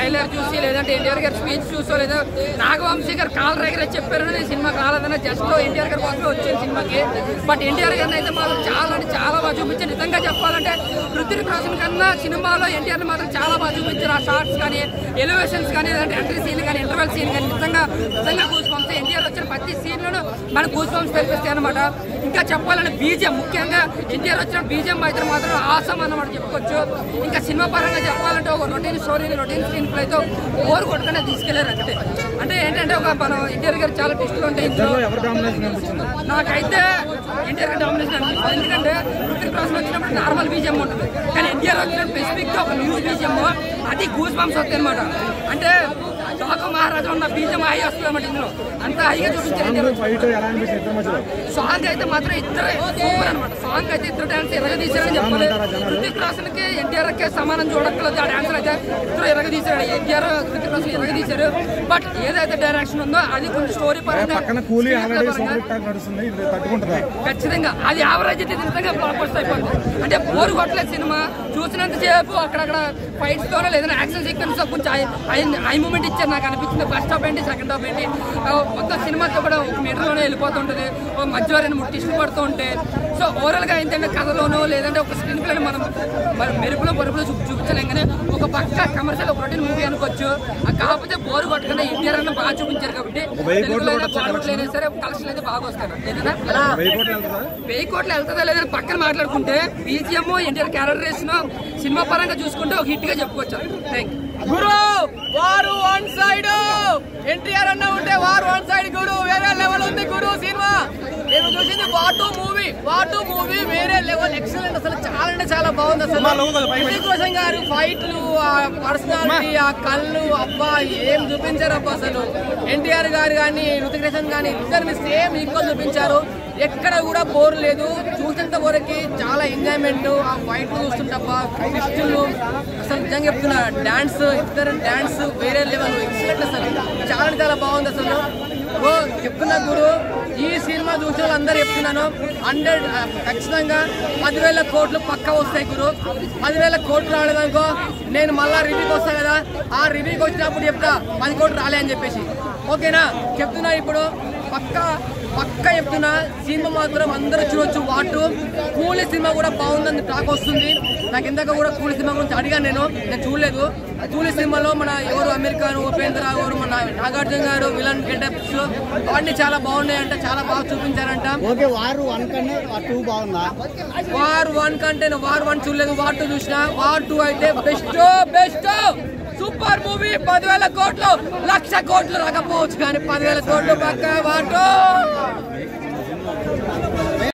Trailer చూసి లేదంటే ఎన్టీఆర్ గారి స్పీచ్ చూసో లేదా నాగవంశీ గారు కాల్ రైగర్ చెప్పారని సినిమాకి రాలేదన్న జస్ట్ ఎన్టీఆర్ గారి కోసం వచ్చేది సినిమాకి. బట్ ఎన్టీఆర్ గారిని అయితే మాత్రం చాలా అంటే చాలా బాగా చూపించారు. నిజంగా చెప్పాలంటే హృతిక్ రోషన్ కన్నా సినిమాలో ఎన్టీఆర్ని మాత్రం చాలా బాగా చూపించారు. ఆ షార్ట్స్ కానీ ఎలివేషన్స్ కానీ లేదంటే ఎంట్రీ సీన్ కానీ ఇంటర్వెల్ సీన్ కానీ నిజంగా గూస్ బంప్స్. ఎన్టీఆర్ వచ్చిన ప్రతి సీన్లోనూ మనకు గూస్ బంప్స్ తెలిపిస్తాయి అనమాట. ఇంకా చెప్పాలంటే బీజిఎం, ముఖ్యంగా ఎన్టీఆర్ వచ్చిన బీజిఎం అయితే మాత్రం ఆసం అన్నమాట చెప్పుకోవచ్చు. ఇంకా సినిమా పరంగా చెప్పాలంటే ఒక రొటీన్ స్టోరీని రొటీన్ స్క్రీన్ ప్లేతో ఓరు కొట్టుకునే తీసుకెళ్లారు అంతే. అంటే ఏంటంటే ఒక మనం ఎన్టీఆర్ గారు చాలా టెస్టులు ఉంటాయి. నాకైతే ఎన్టీఆర్ గారు డామినేషన్ అనిపిస్తుంది. ఎందుకంటే హృతిక్ రోషన్ వచ్చినప్పుడు నార్మల్ బీజిఎం ఉంటుంది, కానీ ఎన్టీఆర్ వచ్చినప్పుడు స్పెసిఫిక్గా ఒక న్యూస్ బీజిఎం, అది గూస్ బంప్స్ వస్తాయి అనమాట. అంటే డాకు మహారాజా ఉన్న బీజం హై వస్తుంది అన్నమాట. ఇందులో అంత హైగా చూపించారు. సాంగ్ అయితే మాత్రం ఇద్దరే సూపర్ అనమాట. సాంగ్ అయితే ఇద్దరు డాన్స్ ఎరగదీశారని చెప్పాలి. హృతిక్ రోషన్ కి ఎన్టీఆర్ కి సమానం చూడక్కలేదు. ఆ డాన్స్ అయితే ఇద్దరు ఎరగదీశారు. ఎన్టీఆర్ హృతిక్ రోషన్ ఎరగదీశారు. బట్ ఏదైతే డైరెక్షన్ ఉందో అది కొంచెం స్టోరీ పరంగా ఖచ్చితంగా అది యావరేజ్ అయితే నిజంగా బ్లాక్ బస్టర్ అయిపోతుంది. అంటే బోరు కొట్టలేదు సినిమా చూసినంతసేపు. అక్కడక్కడ ఫైట్స్ తోనే లేదంటే యాక్షన్ సీక్వెన్స్ కొంచెం హై మూమెంట్ ఇచ్చారు నాకు అనిపించింది. ఫస్ట్ హాఫ్ ఏంటి సెకండ్ హాఫ్ ఏంటి మొత్తం సినిమాతో కూడా ఒక మీటర్లోనే వెళ్ళిపోతుంటుంది. మధ్యలో రెండు మూడు టిస్టులు పడుతూ ఉంటాయి. సో ఓవరాల్గా ఏంటంటే కథలోనో లేదంటే ఒక స్క్రీన్ ప్లేని మనం మెరుపులో పరుపులో చూపించలేం. కానీ ఒక పక్క కమర్షియల్ ఒక రొటీన్ మూవీ అనుకోవచ్చు. కాకపోతే బోరు కొట్టకుండా ఎన్టీఆర్ అన్న బాగా చూపించారు కాబట్టి బాలీవుడ్ సరే కలెక్షన్ అయితే బాగా వస్తారు. 1000 కోట్లు వెళ్తుందా లేదని పక్కన మాట్లాడుకుంటే బీజిఎం ఎన్టీఆర్ క్యారెక్టరేషన్ సినిమా పరంగా చూసుకుంటే ఒక హిట్ గా చెప్పుకోవచ్చు. Thank you. గురు వారు వన్ సైడ్ ఎన్టీఆర్ అన్న ఉంటే వారు వన్ సైడ్ గురు వేరే లెవెల్ ఉంది గురు సినిమా. నేను చూసింది వాటు మూవీ వేరే లెవెల్ ఎక్సలెంట్. అసలు చాలా అంటే చాలా బాగుంది. అసలు హృతిక్ రోషన్ గారు ఫైట్లు, ఆ పర్సనాలిటీ, ఆ కళ్ళు అబ్బా ఏం చూపించారు అబ్బా. అసలు ఎన్టీఆర్ గారు కానీ హృతిక్ రోషన్ కానీ ఇద్దరిని సేమ్ ఈక్వల్ చూపించారు. ఎక్కడ కూడా బోర్ లేదు. చూసినంత వరకు చాలా ఎంజాయ్మెంట్. ఆ ఫైట్ చూస్తుంటబ్బా ట్విస్టులు అసలు నిజంగా చెప్తున్నా. డాన్స్ ఇద్దరు డాన్స్ వేరే లెవెల్ ఎక్సలెంట్. అసలు చాలా చాలా బాగుంది. అసలు చెప్తున్నా గురు ఈ సినిమా చూసిన వాళ్ళందరూ చెప్తున్నాను 100 ఖచ్చితంగా 10,000 కోట్లు పక్కా వస్తాయి గురు. 10,000 కోట్లు రాలేదనుకో నేను మళ్ళా రివ్యూకి వస్తాను కదా, ఆ రివ్యూకి వచ్చినప్పుడు చెప్తా 10 కోట్లు రాలే అని చెప్పేసి. ఓకేనా చెప్తున్నా ఇప్పుడు పక్కా చెప్తున్నా. సినిమా మాత్రం అందరూ చూడొచ్చు. వాటు కూలీ సినిమా కూడా బాగుందని టాక్ వస్తుంది. నాకు ఇందాక కూడా కూలీ సినిమా గురించి అడిగాను. నేను చూడలేదు. కూలీ సినిమాలో మన ఎవరు అమెరికాను ఉపేంద్ర ఎవరు మన నాగార్జున గారు విలన్ గెటప్స్ అవన్నీ చాలా బాగున్నాయంట. చాలా బాగా చూపించారంట. వార్ 1 కంటే వార్ 1 చూడలేదు. వార్ 2 చూసిన. వార్ 2 అయితే బెస్ట్ సూపర్ మూవీ. 10,000 కోట్లు 1,00,000 కోట్లు రాకపోవచ్చు కానీ 10,000 కోట్లు పక్క వాటు.